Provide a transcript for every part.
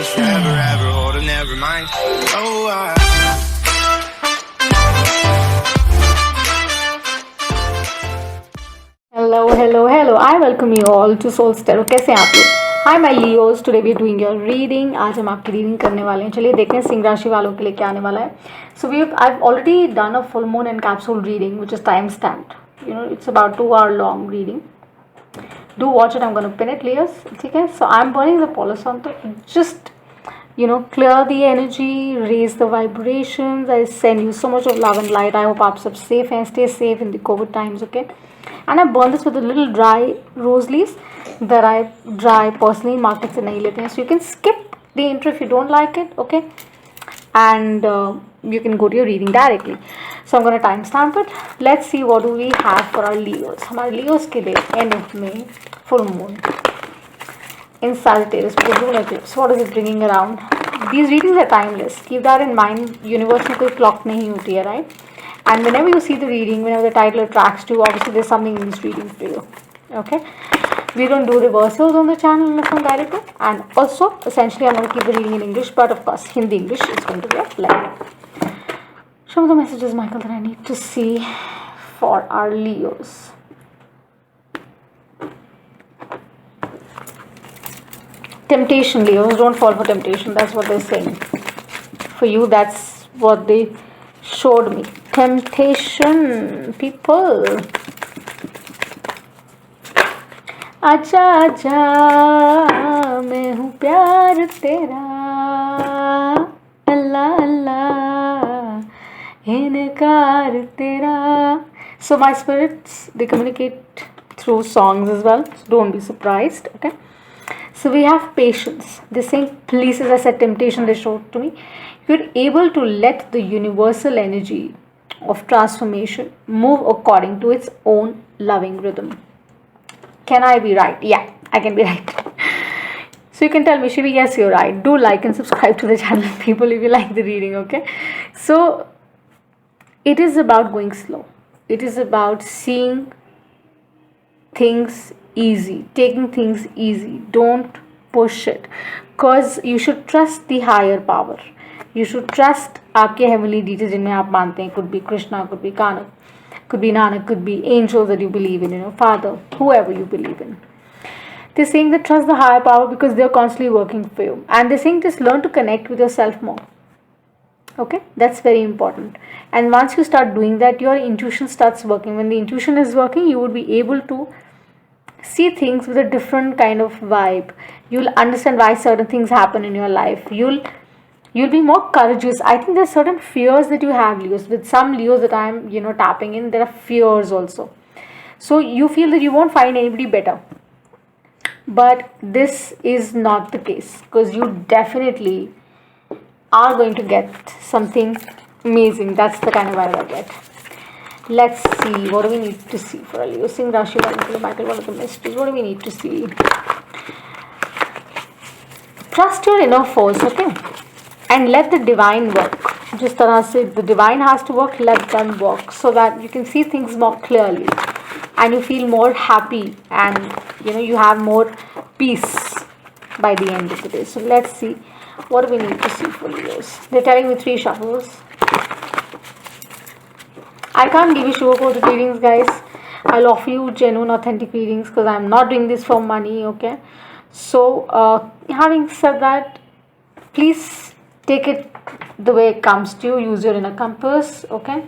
was forever, ever holding, never mind. Oh, Hello. I welcome you all to Soul Stereo. कैसे हैं आप लोग? Hi my Leos, today we are doing your reading. आज हम आपकी reading करने वाले हैं. चलिए देखते हैं सिंह राशि वालों के लिए क्या आने वाला है. So I've already done a full moon and capsule reading, which is time stamped. You know, it's about 2 hour long reading. Do watch it. I'm going to pin it, Leos. Okay? So I'm burning the Palo Santo. Just clear the energy, raise the vibrations. I send you so much of love and light. I hope आप सब safe हैं. Stay safe in the COVID times, okay? And I burn this with a little dry rose leaves that I dry personally. Market से नहीं लेते हैं, so you can skip the intro if you don't like it, okay? And you can go to your reading directly. So I'm gonna timestamp it. Let's see what do we have for our Leos. हमारे Leos के लिए end of May, full moon in Sagittarius with the lunar eclipse. What is it bringing around? These readings are timeless. Keep that in mind. Universe में कोई clock नहीं होती है, right? And whenever you see the reading, whenever the title attracts you, obviously there's something in this reading for you. Okay? We don't do reversals on the channel unless I'm guided to. And also, essentially, I'm going to keep the reading in English, but of course, Hindi English is going to be a blend. Show me the messages, Michael, that I need to see for our Leos. Temptation, Leos. Don't fall for temptation. That's what they're saying. For you, that's what they showed me. Temptation, people. आजा आजा मैं हूँ प्यार तेरा, अल्लाह अल्लाह इनकार तेरा. So my spirits, they communicate through songs as well. So don't be surprised, okay? So we have patience. They're saying, please, as I said, temptation, they showed to me. You're able to let the universal energy of transformation move according to its own loving rhythm. Can I be right? Yeah, I can be right. So you can tell me, Shivi, yes, you're right. Do like and subscribe to the channel, people, if you like the reading, okay? So it is about going slow. It is about seeing things easy, taking things easy. Don't push it, because you should trust the higher power. You should trust आपके heavenly deities जिनमें आप मानते हैं. Could be Krishna, could be Kanak, could be Nanak, could be angels that you believe in, Father, whoever you believe in. They're saying that trust the higher power because they're constantly working for you. And they're saying just learn to connect with yourself more. Okay, that's very important. And once you start doing that, your intuition starts working. When the intuition is working, you would be able to see things with a different kind of vibe. You'll understand why certain things happen in your life. You'll be more courageous. I think there's certain fears that you have, Leos. With some Leos that I'm, tapping in, there are fears also. So you feel that you won't find anybody better. But this is not the case, because you definitely are going to get something amazing. That's the kind of vibe I get. Let's see, what do we need to see for a Leo? Singh Rashi, Michael, what are the mysteries? What do we need to see? Trust your inner force, okay? And let the divine work. Just तरह से the divine has to work, let them work, so that you can see things more clearly and you feel more happy, and you have more peace by the end of the day. So let's see, what do we need to see for Leos? They're telling me 3 shuffles. I can't give you sugarcoated readings, guys. I'll offer you genuine, authentic readings because I'm not doing this for money, okay? So, having said that, please take it the way it comes to you. Use your inner compass, okay?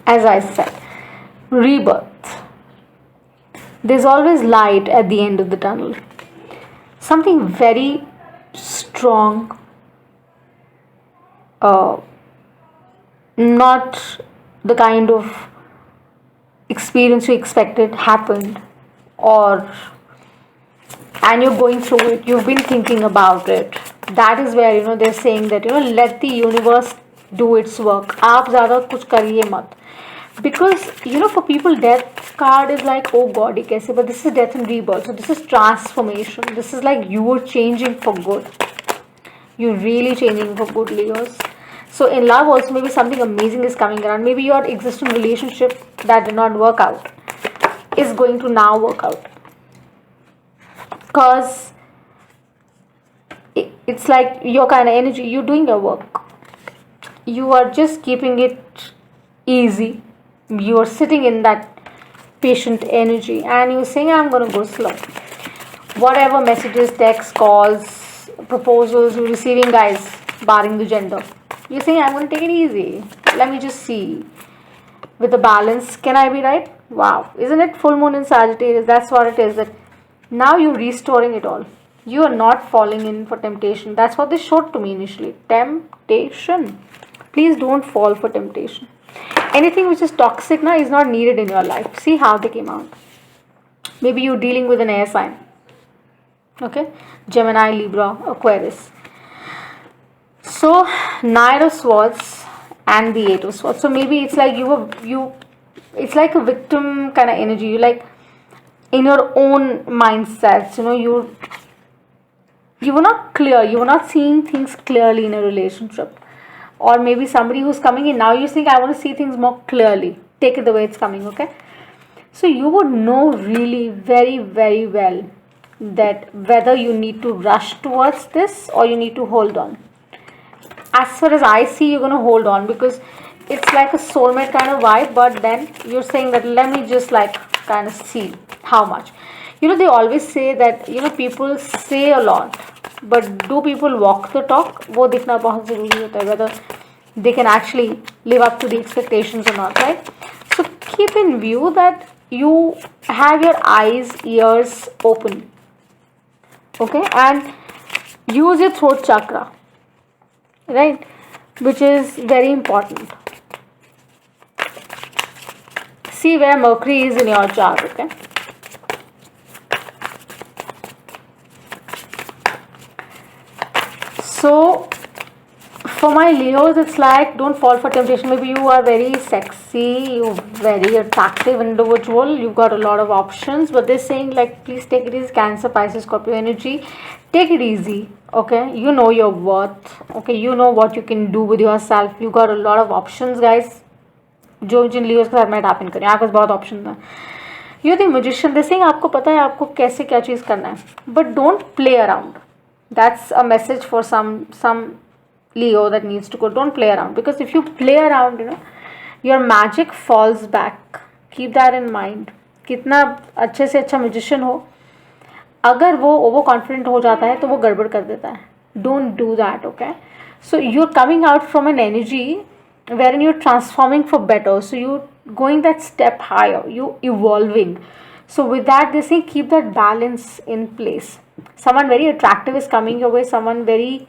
As I said, rebirth. There's always light at the end of the tunnel. Something very strong, not the kind of experience you expected happened, and you're going through it, you've been thinking about it. That is where they're saying that let the universe do its work. आप ज़्यादा कुछ करिए मत. Because for people, death card is like, oh god, ये कैसे? But this is death and rebirth. So this is transformation. This is like you are changing for good. You're really changing for good, Leos. So in love also, maybe something amazing is coming around. Maybe your existing relationship that did not work out is going to now work out, because it's like your kind of energy. You're doing your work, you are just keeping it easy, you are sitting in that patient energy, and you're saying, I'm going to go slow. Whatever messages, texts, calls, proposals you're receiving, guys, barring the gender, you're saying, I'm going to take it easy, let me just see with the balance, can I be right? Wow, isn't it full moon in Sagittarius? That's what it is, that now you're restoring it all. You are not falling in for temptation. That's what they showed to me initially. Temptation. Please don't fall for temptation. Anything which is toxic now is not needed in your life. See how they came out. Maybe you're dealing with an air sign. Okay? Gemini, Libra, Aquarius. So, Knight of Swords and the Eight of Swords. So maybe it's like it's like a victim kind of energy. You like in your own mindsets, you were not clear, you were not seeing things clearly in a relationship. Or maybe somebody who's coming in now, you think, I want to see things more clearly. Take it the way it's coming, okay? So you would know really very, very well that whether you need to rush towards this or you need to hold on. As far as I see, you're going to hold on, because it's like a soulmate kind of vibe, but then you're saying that let me just like kind of see how much. They always say that, people say a lot, but do people walk the talk? वो दिखना बहुत ज़रूरी होता है, whether they can actually live up to the expectations or not, right? So keep in view that you have your eyes, ears open, okay, and use your throat chakra, right, which is very important. See where Mercury is in your chart, okay? So for my Leos, it's like, don't fall for temptation. Maybe you are very sexy, you're very attractive individual, you've got a lot of options, but they're saying like, please take it easy. Cancer, Pisces, Scorpio energy, take it easy, okay? You know your worth, okay? You know what you can do with yourself. You got a lot of options, guys. जो जिन Leos के साथ मैं tap in करें, आपके पास बहुत option है. You the magician, they saying आपको पता है आपको कैसे क्या चीज़ करना है, but don't play around. That's a message for some Leo that needs to go. Don't play around, because if you play around, your magic falls back. Keep that in mind. कितना अच्छे से अच्छा म्यूजिशियन हो, अगर वो over confident हो जाता है तो वो गड़बड़ कर देता है. Don't do that, okay? So you're coming out from an energy wherein you're transforming for better. So you're going that step higher. You evolving. So with that, they say keep that balance in place. Someone very attractive is coming your way, someone very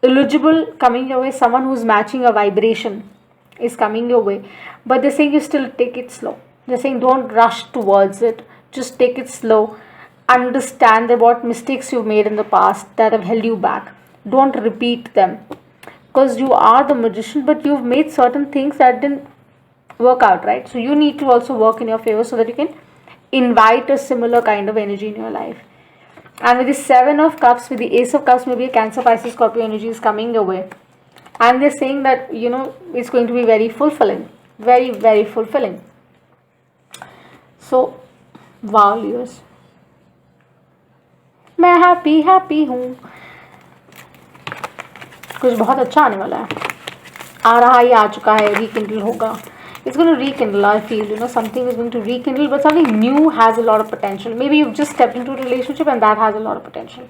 eligible coming your way, someone who's matching a vibration is coming your way, but they're saying you still take it slow. They're saying don't rush towards it, just take it slow. Understand that what mistakes you've made in the past that have held you back, don't repeat them, because you are the magician, but you've made certain things that didn't work out, right? So you need to also work in your favor so that you can invite a similar kind of energy in your life. And with the Seven of Cups, with the Ace of Cups, maybe a Cancer, Pisces, Scorpio energy is coming your way. And they're saying that, it's going to be very fulfilling. Very, very fulfilling. So, wow, Leos. मैं happy हूँ. कुछ बहुत अच्छा आने वाला है. आ रहा है, आ चुका है, rekindle होगा. It's going to rekindle, I feel, something is going to rekindle, but something new has a lot of potential. Maybe you've just stepped into a relationship and that has a lot of potential.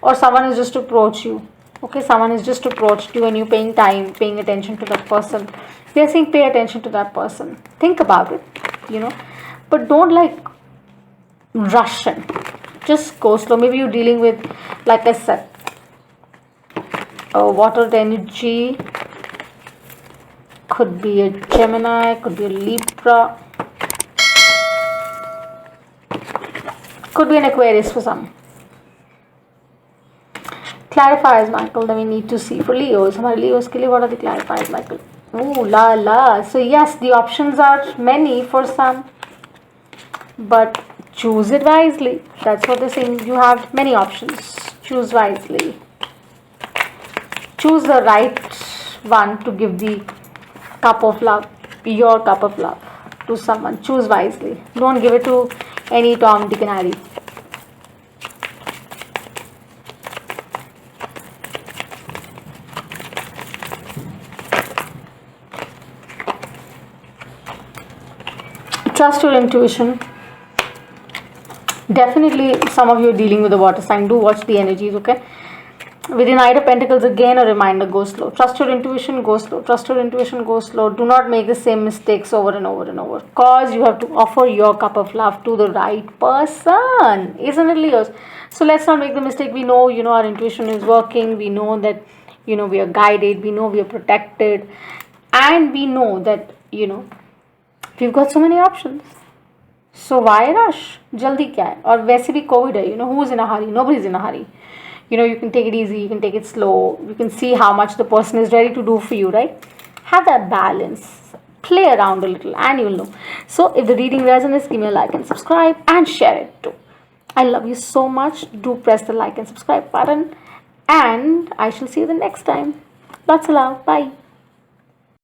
Or someone has just approached you. Okay, someone has just approached you and you're paying time, paying attention to that person. They're saying pay attention to that person. Think about it, But don't rush in. Just go slow. Maybe you're dealing with, like I said, water energy. Could be a Gemini, could be a Libra, could be an Aquarius for some. Clarifiers, Michael, that we need to see for Leos. हमारे Leos के लिए what are the clarifiers, Michael? Oh la la. So yes, the options are many for some, but choose it wisely. That's what they're saying. You have many options. Choose wisely. Choose the right one to give the cup of love, your cup of love, to someone. Choose wisely. Don't give it to any Tom, Dick, and Harry. Trust your intuition. Definitely, some of you are dealing with the water sign. Do watch the energies, okay? With the Knight of Pentacles, again a reminder, go slow. Trust your intuition, go slow. Trust your intuition, go slow. Do not make the same mistakes over and over and over. Because you have to offer your cup of love to the right person. Isn't it, Leos? So let's not make the mistake. We know, our intuition is working. We know that, we are guided. We know we are protected. And we know that, we've got so many options. So why rush? Jaldi kya hai? और वैसे भी Covid है, who's in a hurry? Nobody's in a hurry. You can take it easy, you can take it slow, you can see how much the person is ready to do for you, right? Have that balance. Play around a little and you'll know. So if the reading resonates, give me a like and subscribe and share it too. I love you so much. Do press the like and subscribe button and I shall see you the next time. Lots of love. Bye.